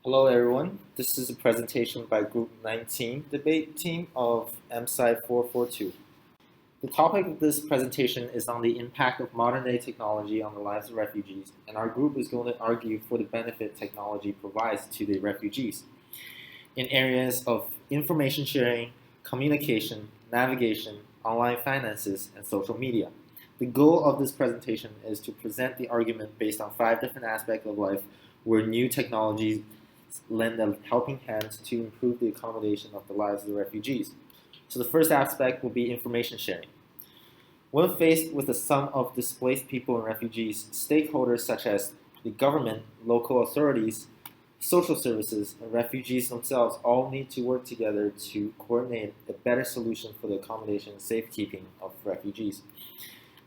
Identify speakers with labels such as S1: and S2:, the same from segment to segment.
S1: Hello everyone, this is a presentation by Group 19 debate team of Msci 442. The topic of this presentation is on the impact of modern day technology on the lives of refugees, and our group is going to argue for the benefit technology provides to the refugees in areas of information sharing, communication, navigation, online finances, and social media. The goal of this presentation is to present the argument based on 5 different aspects of life where new technologies lend a helping hand to improve the accommodation of the lives of the refugees. So the first aspect will be information sharing. When faced with a sum of displaced people and refugees, stakeholders such as the government, local authorities, social services, and refugees themselves all need to work together to coordinate a better solution for the accommodation and safekeeping of refugees.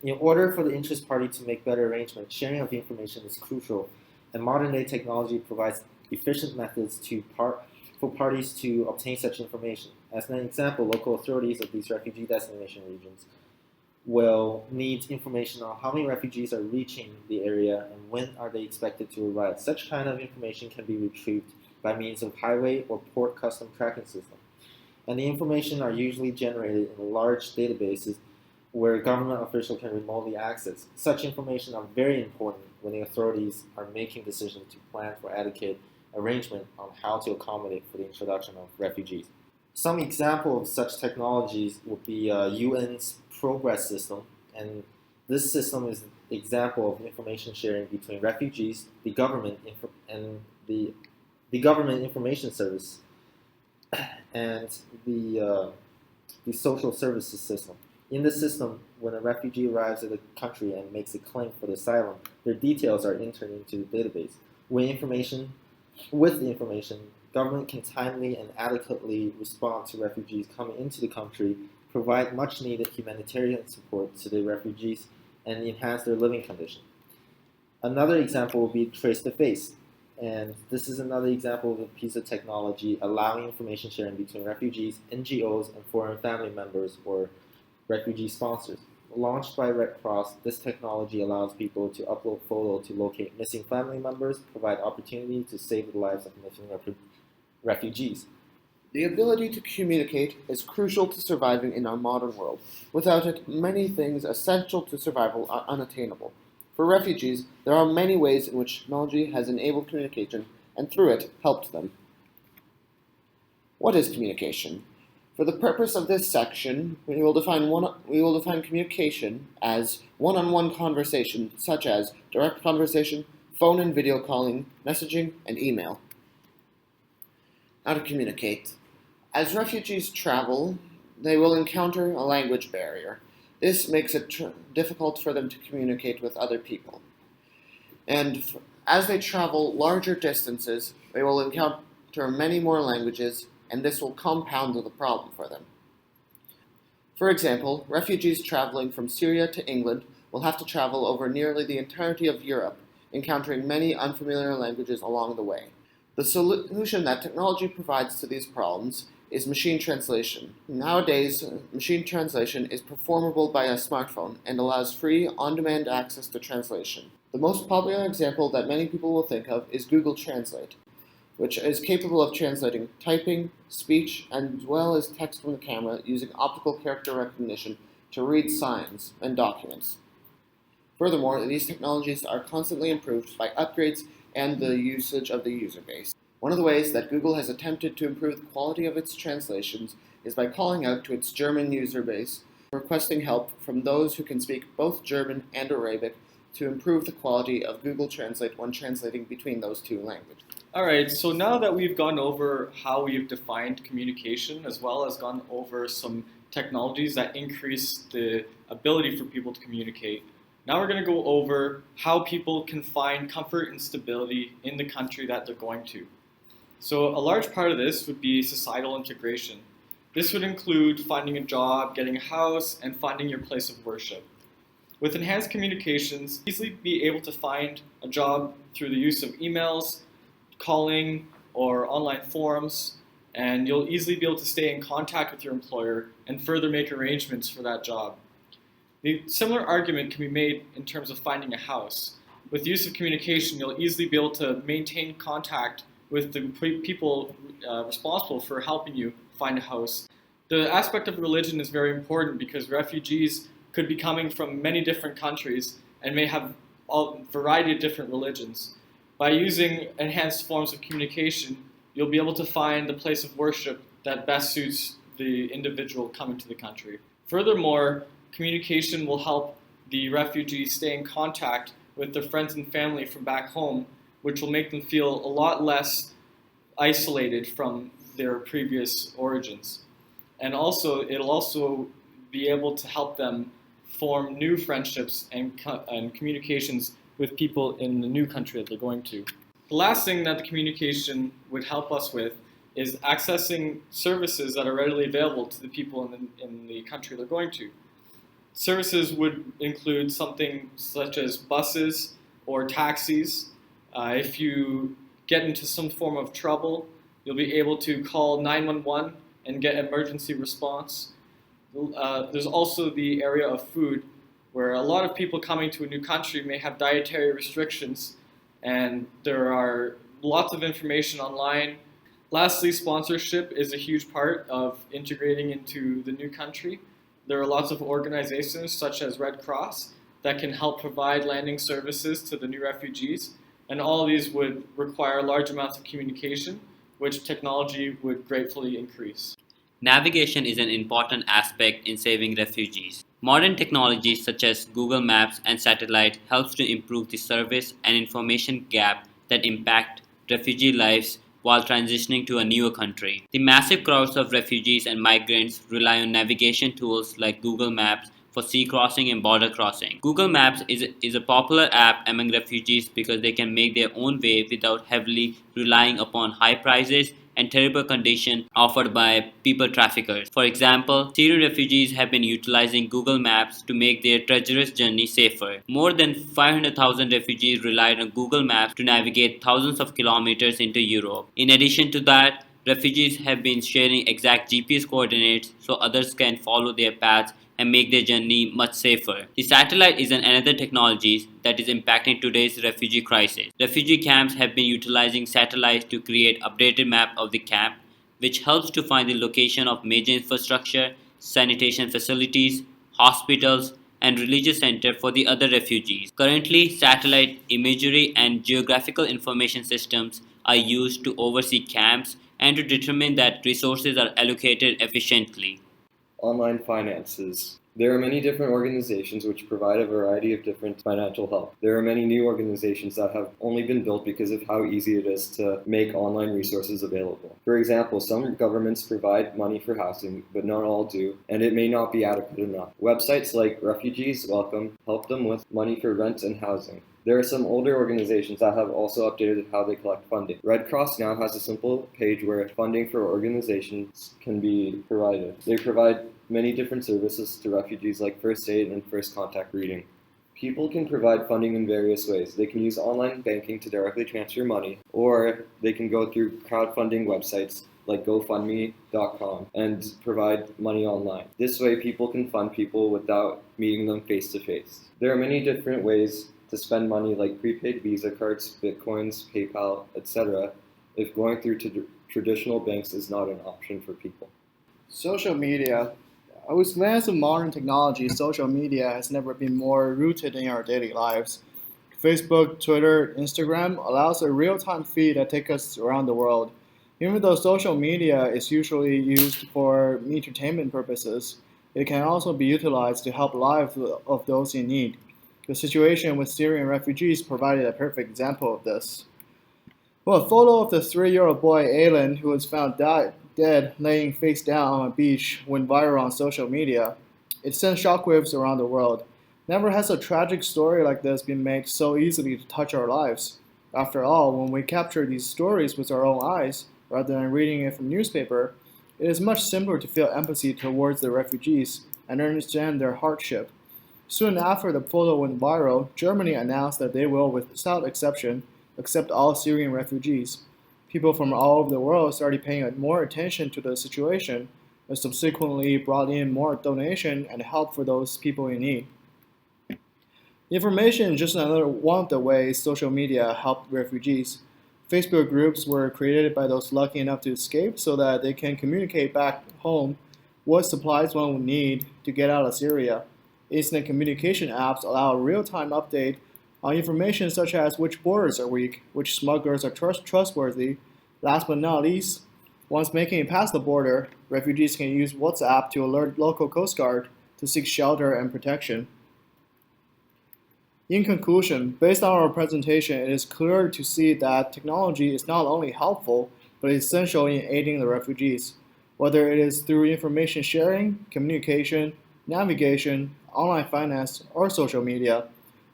S1: In order for the interest party to make better arrangements, sharing of information is crucial, and modern day technology provides efficient methods for parties to obtain such information. As an example, local authorities of these refugee destination regions will need information on how many refugees are reaching the area and when are they expected to arrive. Such kind of information can be retrieved by means of highway or port custom tracking system. And the information are usually generated in large databases where a government official can remotely access. Such information are very important when the authorities are making decisions to plan for adequate arrangement on how to accommodate for the introduction of refugees. Some example of such technologies would be UN's Progress system, and this system is an example of information sharing between refugees, the government, and the government information service, and the social services system. In this system, when a refugee arrives at the country and makes a claim for the asylum, their details are entered into the database. With the information, government can timely and adequately respond to refugees coming into the country, provide much needed humanitarian support to the refugees, and enhance their living condition. Another example would be trace the face. And this is another example of a piece of technology allowing information sharing between refugees, NGOs, and foreign family members or refugee sponsors. Launched by Red Cross, this technology allows people to upload photos to locate missing family members, provide opportunity to save the lives of missing refugees.
S2: The ability to communicate is crucial to surviving in our modern world. Without it, many things essential to survival are unattainable. For refugees, there are many ways in which technology has enabled communication and through it helped them. What is communication? For the purpose of this section, we will define communication as one-on-one conversation, such as direct conversation, phone and video calling, messaging, and email. How to communicate. As refugees travel, they will encounter a language barrier. This makes it difficult for them to communicate with other people. And as they travel larger distances, they will encounter many more languages, and this will compound the problem for them. For example, refugees traveling from Syria to England will have to travel over nearly the entirety of Europe, encountering many unfamiliar languages along the way. The solution that technology provides to these problems is machine translation. Nowadays, machine translation is performable by a smartphone and allows free, on-demand access to translation. The most popular example that many people will think of is Google Translate, which is capable of translating typing, speech, as well as text from the camera using optical character recognition to read signs and documents. Furthermore, these technologies are constantly improved by upgrades and the usage of the user base. One of the ways that Google has attempted to improve the quality of its translations is by calling out to its German user base, requesting help from those who can speak both German and Arabic to improve the quality of Google Translate when translating between those two languages.
S3: All right, so now that we've gone over how we've defined communication, as well as gone over some technologies that increase the ability for people to communicate, now we're going to go over how people can find comfort and stability in the country that they're going to. So a large part of this would be societal integration. This would include finding a job, getting a house, and finding your place of worship. With enhanced communications, easily be able to find a job through the use of emails, calling, or online forums, and you'll easily be able to stay in contact with your employer and further make arrangements for that job. The similar argument can be made in terms of finding a house. With use of communication, you'll easily be able to maintain contact with the people responsible for helping you find a house. The aspect of religion is very important because refugees could be coming from many different countries and may have a variety of different religions. By using enhanced forms of communication, you'll be able to find the place of worship that best suits the individual coming to the country. Furthermore, communication will help the refugees stay in contact with their friends and family from back home, which will make them feel a lot less isolated from their previous origins. And also, it'll also be able to help them form new friendships and communications with people in the new country that they're going to. The last thing that the communication would help us with is accessing services that are readily available to the people in the country they're going to. Services would include something such as buses or taxis. If you get into some form of trouble, you'll be able to call 911 and get emergency response. There's also the area of food, where a lot of people coming to a new country may have dietary restrictions, and there are lots of information online. Lastly, sponsorship is a huge part of integrating into the new country. There are lots of organizations such as Red Cross that can help provide landing services to the new refugees, and all of these would require large amounts of communication, which technology would gratefully increase.
S4: Navigation is an important aspect in saving refugees. Modern technologies such as Google Maps and satellite helps to improve the service and information gap that impact refugee lives while transitioning to a newer country. The massive crowds of refugees and migrants rely on navigation tools like Google Maps for sea crossing and border crossing. Google Maps is a popular app among refugees because they can make their own way without heavily relying upon high prices and terrible conditions offered by people traffickers. For example, Syrian refugees have been utilizing Google Maps to make their treacherous journey safer. More than 500,000 refugees relied on Google Maps to navigate thousands of kilometers into Europe. In addition to that, refugees have been sharing exact GPS coordinates so others can follow their paths and make their journey much safer. The satellite is another technology that is impacting today's refugee crisis. Refugee camps have been utilizing satellites to create updated map of the camp, which helps to find the location of major infrastructure, sanitation facilities, hospitals, and religious center for the other refugees. Currently, satellite imagery and geographical information systems are used to oversee camps and to determine that resources are allocated efficiently.
S5: Online finances. There are many different organizations which provide a variety of different financial help. There are many new organizations that have only been built because of how easy it is to make online resources available. For example, some governments provide money for housing, but not all do, and it may not be adequate enough. Websites like Refugees Welcome help them with money for rent and housing. There are some older organizations that have also updated how they collect funding. Red Cross now has a simple page where funding for organizations can be provided. They provide many different services to refugees like first aid and first contact reading. People can provide funding in various ways. They can use online banking to directly transfer money, or they can go through crowdfunding websites like GoFundMe.com and provide money online. This way people can fund people without meeting them face to face. There are many different ways to spend money like prepaid Visa cards, Bitcoins, PayPal, etc. if going through traditional banks is not an option for people.
S6: Social media. With advance of modern technology, social media has never been more rooted in our daily lives. Facebook, Twitter, Instagram allows a real-time feed that takes us around the world. Even though social media is usually used for entertainment purposes, it can also be utilized to help lives of those in need. The situation with Syrian refugees provided a perfect example of this. Well, a photo of the 3-year-old boy Alan, who was found dead laying face down on a beach, went viral on social media. It sent shockwaves around the world. Never has a tragic story like this been made so easily to touch our lives. After all, when we capture these stories with our own eyes, rather than reading it from newspaper, it is much simpler to feel empathy towards the refugees and understand their hardship. Soon after the photo went viral, Germany announced that they will, without exception, accept all Syrian refugees. People from all over the world started paying more attention to the situation and subsequently brought in more donation and help for those people in need. Information is just another one of the ways social media helped refugees. Facebook groups were created by those lucky enough to escape so that they can communicate back home what supplies one would need to get out of Syria. Instant communication apps allow a real-time update on information such as which borders are weak, which smugglers are trustworthy. Last but not least, once making it past the border, refugees can use WhatsApp to alert local Coast Guard to seek shelter and protection. In conclusion, based on our presentation, it is clear to see that technology is not only helpful, but essential in aiding the refugees. Whether it is through information sharing, communication, navigation, online finance, or social media,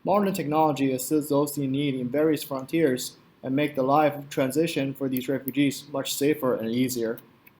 S6: modern technology assists those in need in various frontiers and make the life transition for these refugees much safer and easier.